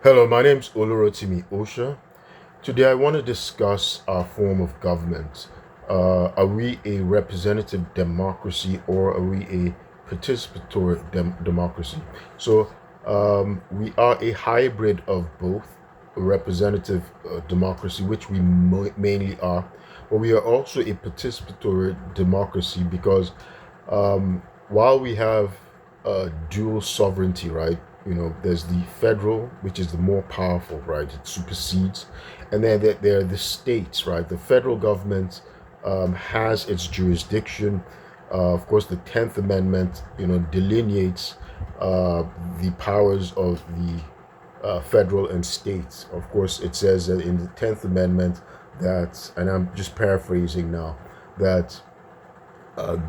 Hello, my name's Olorotimi Osha. Today I want to discuss our form of government. Are we a representative democracy or are we a participatory democracy? We are a hybrid of both, a representative democracy, which we mainly are, but we are also a participatory democracy because while we have dual sovereignty, right? There's the federal, which is the more powerful, right? It supersedes, and then there are the states, right? The federal government has its jurisdiction. Of course, the Tenth Amendment, delineates the powers of the federal and states. Of course, it says that in the Tenth Amendment that, and I'm just paraphrasing now, that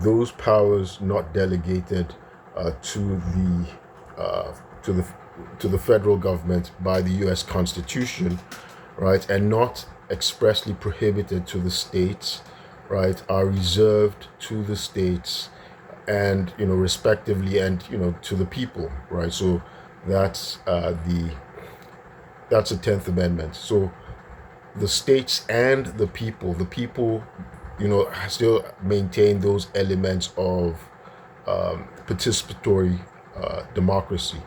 those powers not delegated to uh, to the the federal government by the U.S. Constitution, right, and not expressly prohibited to the states, right, are reserved to the states, and respectively, and to the people, right. So that's the 10th Amendment. So the states and the people, still maintain those elements of participatory democracy.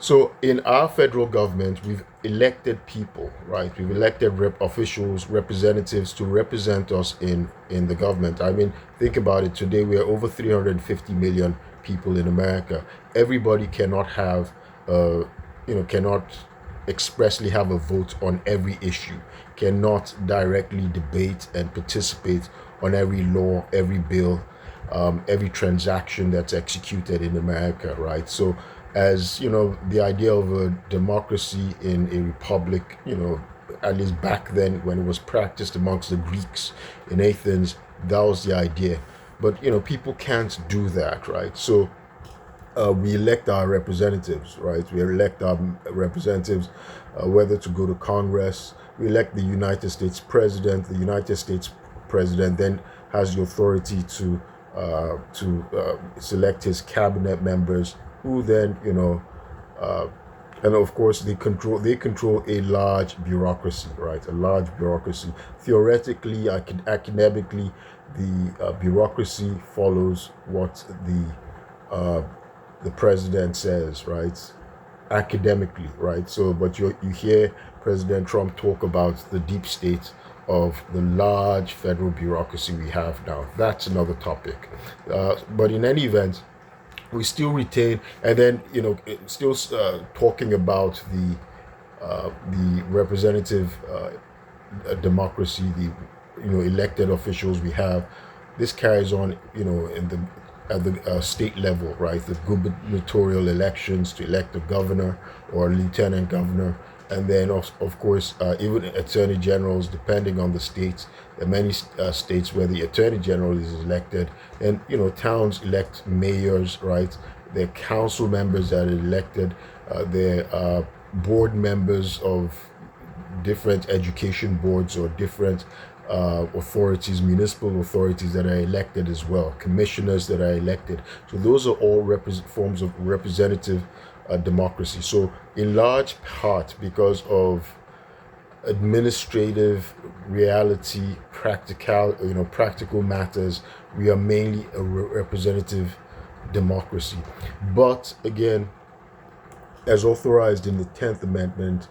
So in our federal government, we've elected people, right? We've elected officials, representatives to represent us in the government. I mean, think about it. Today we are over 350 million people in America. Everybody cannot have, cannot expressly have a vote on every issue, cannot directly debate and participate on every law, every bill, every transaction that's executed in America, right? So, as the idea of a democracy in a republic, at least back then when it was practiced amongst the Greeks in Athens, that was the idea. But people can't do that, right? So we elect our representatives, right? We elect our representatives, whether to go to Congress. We elect the United States president. The United States president then has the authority to select his cabinet members, who then, uh, and of course they control a large bureaucracy, right? A large bureaucracy. Theoretically, academically, the bureaucracy follows what uh, the president says, right? Academically, right? So, but you hear President Trump talk about the deep state of the large federal bureaucracy we have now. That's another topic. But in any event, we still retain, and then still talking about the representative democracy, the elected officials we have. This carries on, in the at the state level, right? The gubernatorial elections to elect a governor or a lieutenant governor, and then of course even attorney generals, depending on the states. There are many states where the attorney general is elected, and towns elect mayors, right? There are council members that are elected. There are board members of different education boards or different authorities, municipal authorities that are elected as well, commissioners that are elected. So those are all forms of representative democracy. So in large part, because of administrative reality, practical matters, we are mainly a representative democracy. But again, as authorized in the 10th Amendment,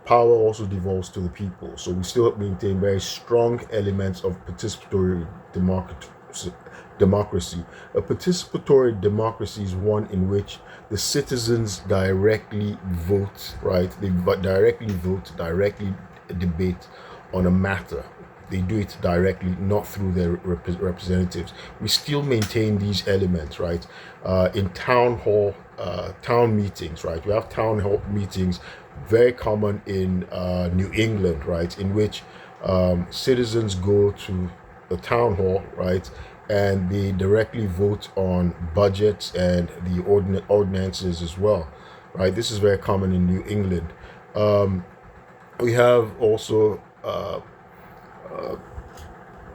power also devolves to the people. So we still maintain very strong elements of participatory democracy. A participatory democracy is one in which the citizens directly vote, right? They directly vote, directly debate on a matter. They do it directly, not through their representatives. We still maintain these elements, right? In town meetings, right? We have town hall meetings, very common in New England, right? In which citizens go to the town hall, right? And they directly vote on budgets and the ordinances as well, right? This is very common in New England. We have also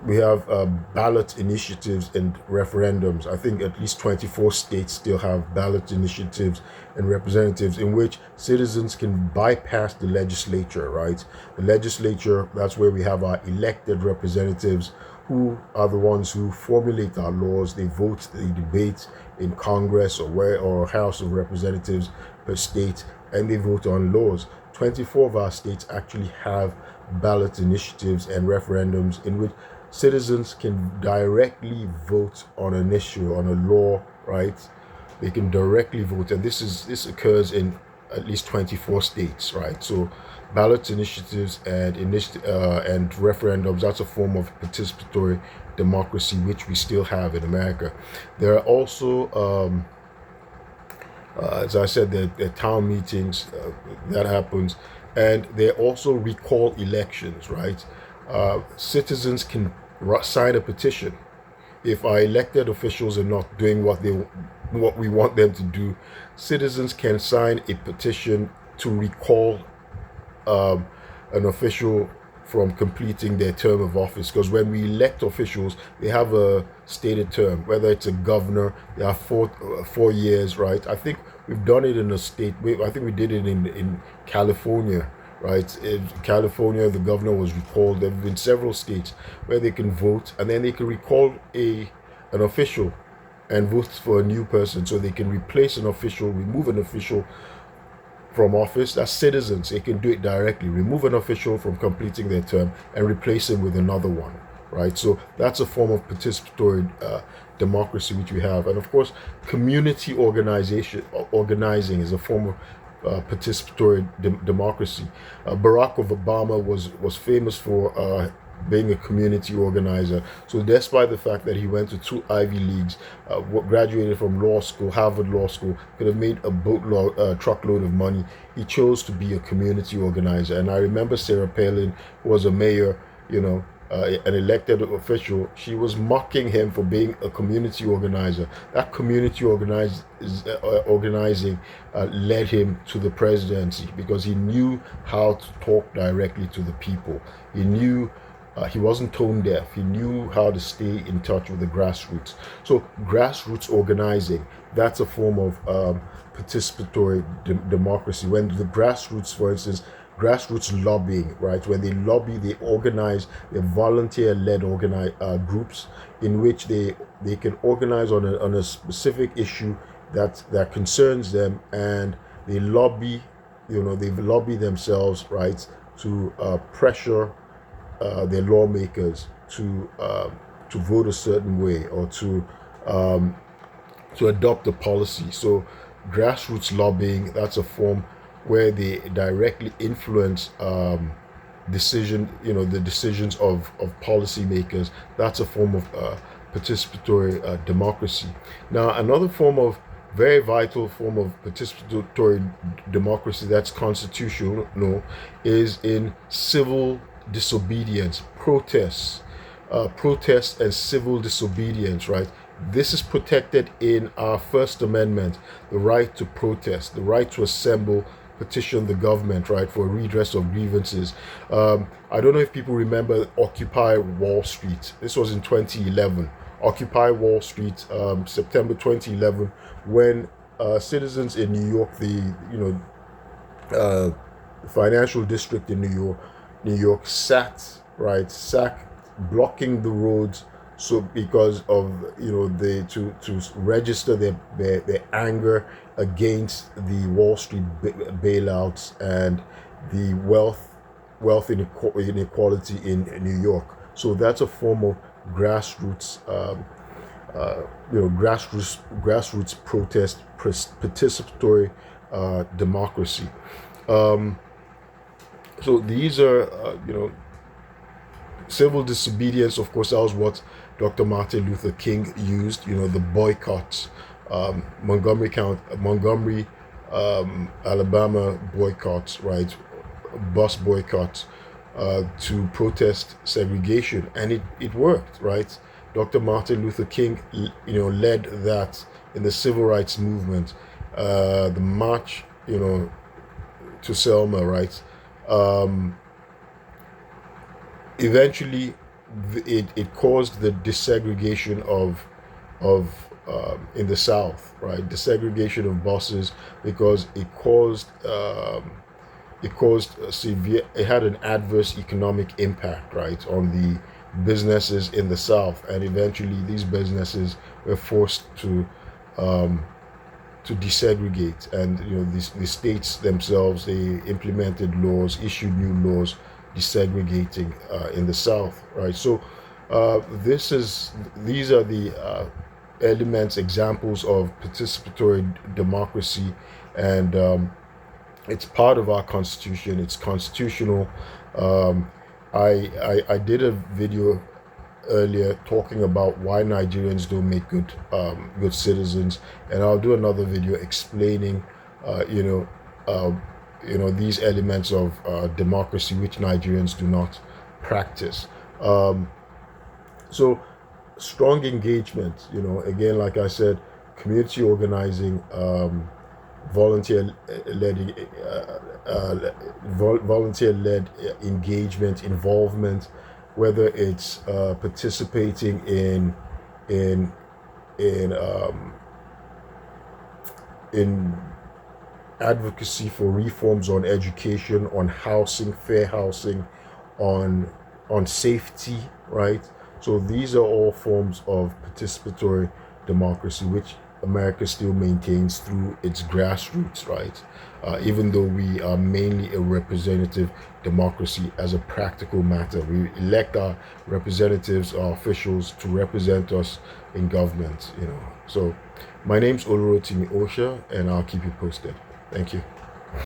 We have ballot initiatives and referendums. I think at least 24 states still have ballot initiatives and representatives in which citizens can bypass the legislature, right? The legislature, that's where we have our elected representatives who are the ones who formulate our laws. They vote, they debate in Congress or House of Representatives per state, and they vote on laws. 24 of our states actually have ballot initiatives and referendums in which citizens can directly vote on an issue, on a law, right? They can directly vote, and this occurs in at least 24 states, right? So ballot initiatives and referendums, that's a form of participatory democracy which we still have in America. There are also as I said, the town meetings that happens, and they also recall elections, right? Citizens can sign a petition if our elected officials are not doing what we want them to do. Citizens can sign a petition to recall um, an official from completing their term of office, because when we elect officials, they have a stated term. Whether it's a governor, they have 4 years, right? I think we've done it in a state. I think we did it in California, right? In California, the governor was recalled. There have been several states where they can vote, and then they can recall an official and vote for a new person, so they can replace an official, remove an official from office. That's citizens. They can do it directly. Remove an official from completing their term and replace him with another one, right? So that's a form of participatory democracy which we have. And of course, community organizing is a form of participatory democracy. Barack Obama was famous for being a community organizer. So despite the fact that he went to 2 Ivy Leagues, graduated from law school, Harvard Law School, could have made a truckload of money, he chose to be a community organizer. And I remember Sarah Palin, who was a mayor, an elected official, she was mocking him for being a community organizer. That community organizing led him to the presidency, because he knew how to talk directly to the people. He knew he wasn't tone deaf. He knew how to stay in touch with the grassroots. So grassroots organizing, that's a form of participatory democracy. When the grassroots, for instance, grassroots lobbying, right? When they lobby, they organize, they're volunteer-led groups in which they can organize on a specific issue that concerns them, and they lobby, they lobby themselves, right, to pressure their lawmakers to vote a certain way, or to adopt a policy. So grassroots lobbying, that's a form where they directly influence the decisions of policymakers. That's a form of participatory democracy. Now, another very vital form of participatory democracy that's constitutional is in civil disobedience, protests and civil disobedience, right? This is protected in our First Amendment: the right to protest, the right to assemble, petition the government, right, for redress of grievances. I don't know if people remember Occupy Wall Street. This was in 2011. Occupy Wall Street, September 2011, when citizens in New York, the financial district in New York sacked, blocking the roads, so because of to register their anger against the Wall Street bailouts and the wealth inequality in New York. So that's a form of grassroots grassroots protest, participatory democracy. So these are civil disobedience. Of course, that was what Dr. Martin Luther King used. The boycotts, Montgomery, Alabama boycotts, right? Bus boycotts to protest segregation, and it worked, right? Dr. Martin Luther King, led that in the civil rights movement, the march, to Selma, right? Eventually, it caused the desegregation of in the South, right? Desegregation of buses, because it caused a severe, it had an adverse economic impact, right, on the businesses in the South, and eventually these businesses were forced um, to desegregate, and the states themselves, they implemented laws, issued new laws desegregating in the South, right? So these are the elements, examples of participatory democracy, and it's part of our constitution. It's constitutional. Um, I did a video earlier talking about why Nigerians don't make good citizens, and I'll do another video explaining, uh, you know, uh, these elements of democracy which Nigerians do not practice. Um, so strong engagement. Again, like I said, community organizing. Volunteer-led volunteer-led engagement, involvement, whether it's participating in in um, in advocacy for reforms on education, on housing, fair housing, on safety, right? So these are all forms of participatory democracy, which America still maintains through its grassroots, right? Even though we are mainly a representative democracy, as a practical matter, we elect our representatives, our officials, to represent us in government. So my name's Olurotimi Osha, and I'll keep you posted. Thank you.